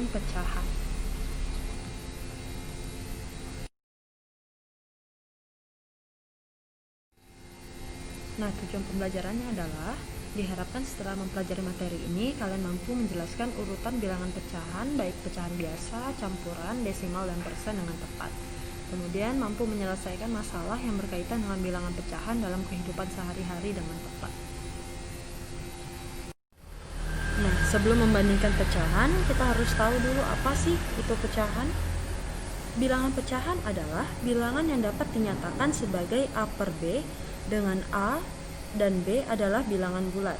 pecahan. Nah, tujuan pembelajarannya adalah diharapkan setelah mempelajari materi ini, kalian mampu menjelaskan urutan bilangan pecahan, baik pecahan biasa, campuran, desimal, dan persen dengan tepat. Kemudian mampu menyelesaikan masalah yang berkaitan dengan bilangan pecahan dalam kehidupan sehari-hari dengan tepat. Nah, sebelum membandingkan pecahan, kita harus tahu dulu apa sih itu pecahan. Bilangan pecahan adalah bilangan yang dapat dinyatakan sebagai A per B, dengan A dan B adalah bilangan bulat.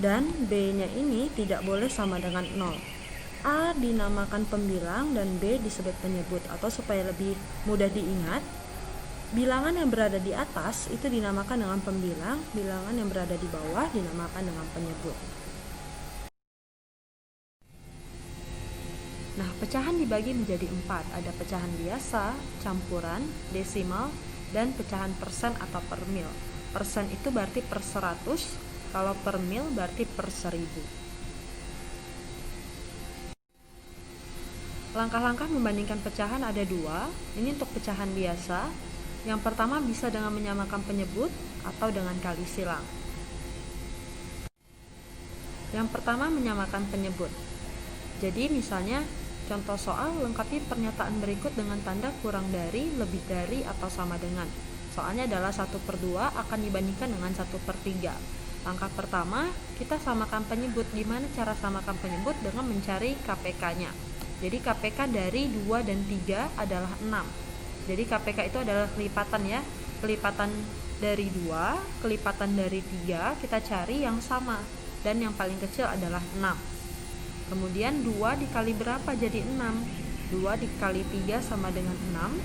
Dan B-nya ini tidak boleh sama dengan 0. A dinamakan pembilang dan B disebut penyebut, atau supaya lebih mudah diingat, bilangan yang berada di atas itu dinamakan dengan pembilang, bilangan yang berada di bawah dinamakan dengan penyebut. Nah, pecahan dibagi menjadi 4. Ada pecahan biasa, campuran, desimal, dan pecahan persen atau per mil. Persen itu berarti per 100, kalau per mil berarti per 1000. Langkah-langkah membandingkan pecahan ada 2. Ini untuk pecahan biasa. Yang pertama bisa dengan menyamakan penyebut atau dengan kali silang. Yang pertama menyamakan penyebut. Jadi misalnya contoh soal, lengkapi pernyataan berikut dengan tanda kurang dari, lebih dari, atau sama dengan. Soalnya adalah 1/2 akan dibandingkan dengan 1/3. Langkah pertama, kita samakan penyebut. Gimana cara samakan penyebut? Dengan mencari KPK-nya. Jadi KPK dari 2 dan 3 adalah 6. Jadi KPK itu adalah kelipatan ya. Kelipatan dari 2, kelipatan dari 3, kita cari yang sama. Dan yang paling kecil adalah 6. Kemudian 2 dikali berapa jadi 6? 2 dikali 3 sama dengan 6.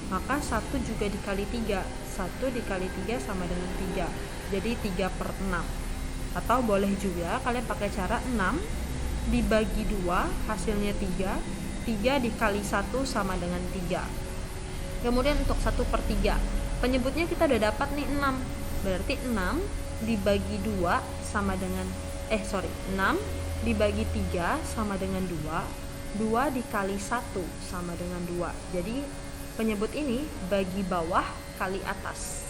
Maka 1 juga dikali 3. 1 dikali 3 sama dengan 3. Jadi 3/6. Atau boleh juga kalian pakai cara 6 dibagi 2 hasilnya 3. 3 dikali 1 sama dengan 3. Kemudian untuk 1/3, penyebutnya kita udah dapat nih 6. Berarti 6 dibagi 2 sama dengan 6 dibagi 3 sama dengan 2. 2 dikali 1 sama dengan 2. Jadi penyebut ini bagi bawah kali atas.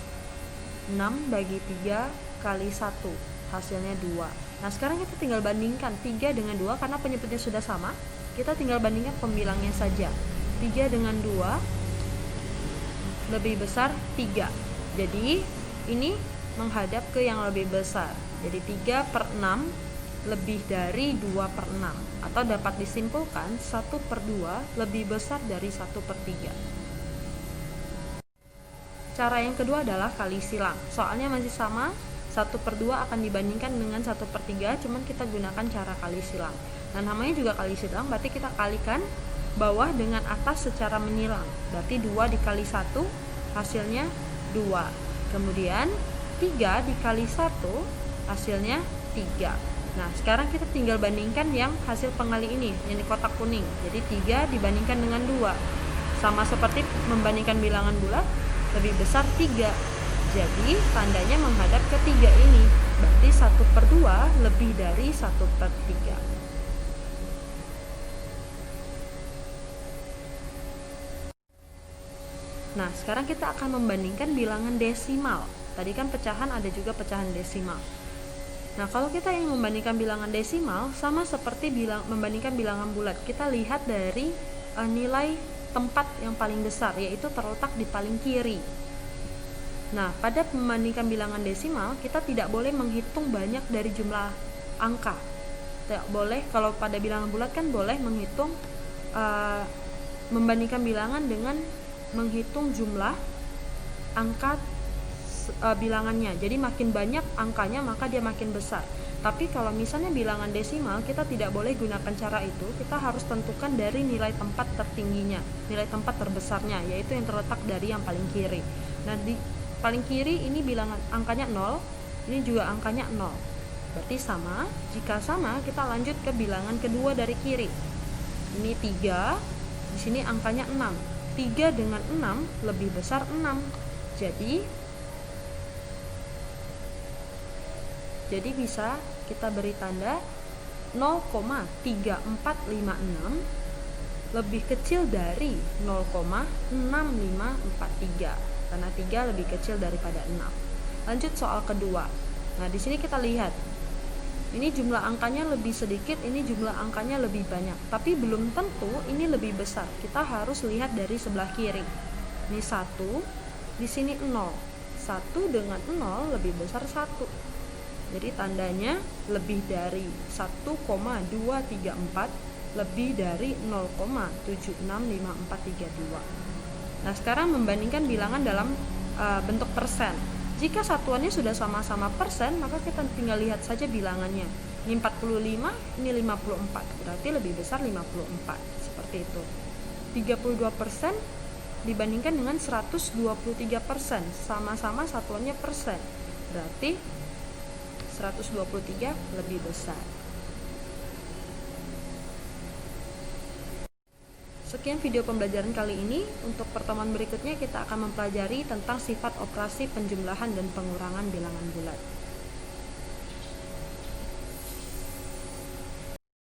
6 bagi 3 kali 1, hasilnya 2. Nah, sekarang kita tinggal bandingkan 3 dengan 2 karena penyebutnya sudah sama. Kita tinggal bandingkan pembilangnya saja. 3 dengan 2 lebih besar 3. Jadi ini menghadap ke yang lebih besar. Jadi 3/6 lebih dari 2/6. Atau dapat disimpulkan 1/2 lebih besar dari 1/3. Cara yang kedua adalah kali silang. Soalnya masih sama, 1/2 akan dibandingkan dengan 1/3, cuman kita gunakan cara kali silang. Dan namanya juga kali silang, berarti kita kalikan bawah dengan atas secara menyilang. Berarti 2 dikali 1, hasilnya 2. Kemudian 3 dikali 1, hasilnya 3. Nah, sekarang kita tinggal bandingkan yang hasil pengali ini, yang di kotak kuning. Jadi 3 dibandingkan dengan 2. Sama seperti membandingkan bilangan bulat, lebih besar 3. Jadi tandanya menghadap ke 3 ini. Berarti 1/2 lebih dari 1/3. Nah, sekarang kita akan membandingkan bilangan desimal. Tadi kan pecahan, ada juga pecahan desimal. Nah, kalau kita ingin membandingkan bilangan desimal, sama seperti membandingkan bilangan bulat. Kita lihat dari nilai tempat yang paling besar, yaitu terletak di paling kiri. Nah, pada membandingkan bilangan desimal, kita tidak boleh menghitung banyak dari jumlah angka. Tidak boleh, kalau pada bilangan bulat kan boleh menghitung, membandingkan bilangan dengan menghitung jumlah angka bilangannya. Jadi makin banyak angkanya maka dia makin besar. Tapi kalau misalnya bilangan desimal, kita tidak boleh gunakan cara itu. Kita harus tentukan dari nilai tempat tertingginya, nilai tempat terbesarnya, yaitu yang terletak dari yang paling kiri. Nah, di paling kiri ini bilangan angkanya 0, ini juga angkanya 0. Berarti sama. Jika sama, kita lanjut ke bilangan kedua dari kiri. Ini 3, di sini angkanya 6. 3 dengan 6 lebih besar 6. Jadi bisa kita beri tanda 0,3456 lebih kecil dari 0,6543 karena 3 lebih kecil daripada 6. Lanjut soal kedua. Nah, di sini kita lihat. Ini jumlah angkanya lebih sedikit, ini jumlah angkanya lebih banyak. Tapi belum tentu ini lebih besar. Kita harus lihat dari sebelah kiri. Ini 1, di sini 0. 1 dengan 0 lebih besar 1. Jadi tandanya lebih dari 1,234 lebih dari 0,765432. Nah, sekarang membandingkan bilangan dalam bentuk persen. Jika satuannya sudah sama-sama persen, maka kita tinggal lihat saja bilangannya. Ini 45, ini 54, berarti lebih besar 54, seperti itu. 32% dibandingkan dengan 123%, sama-sama satuannya persen, berarti 123 lebih besar. Sekian video pembelajaran kali ini. Untuk pertemuan berikutnya kita akan mempelajari tentang sifat operasi penjumlahan dan pengurangan bilangan bulat.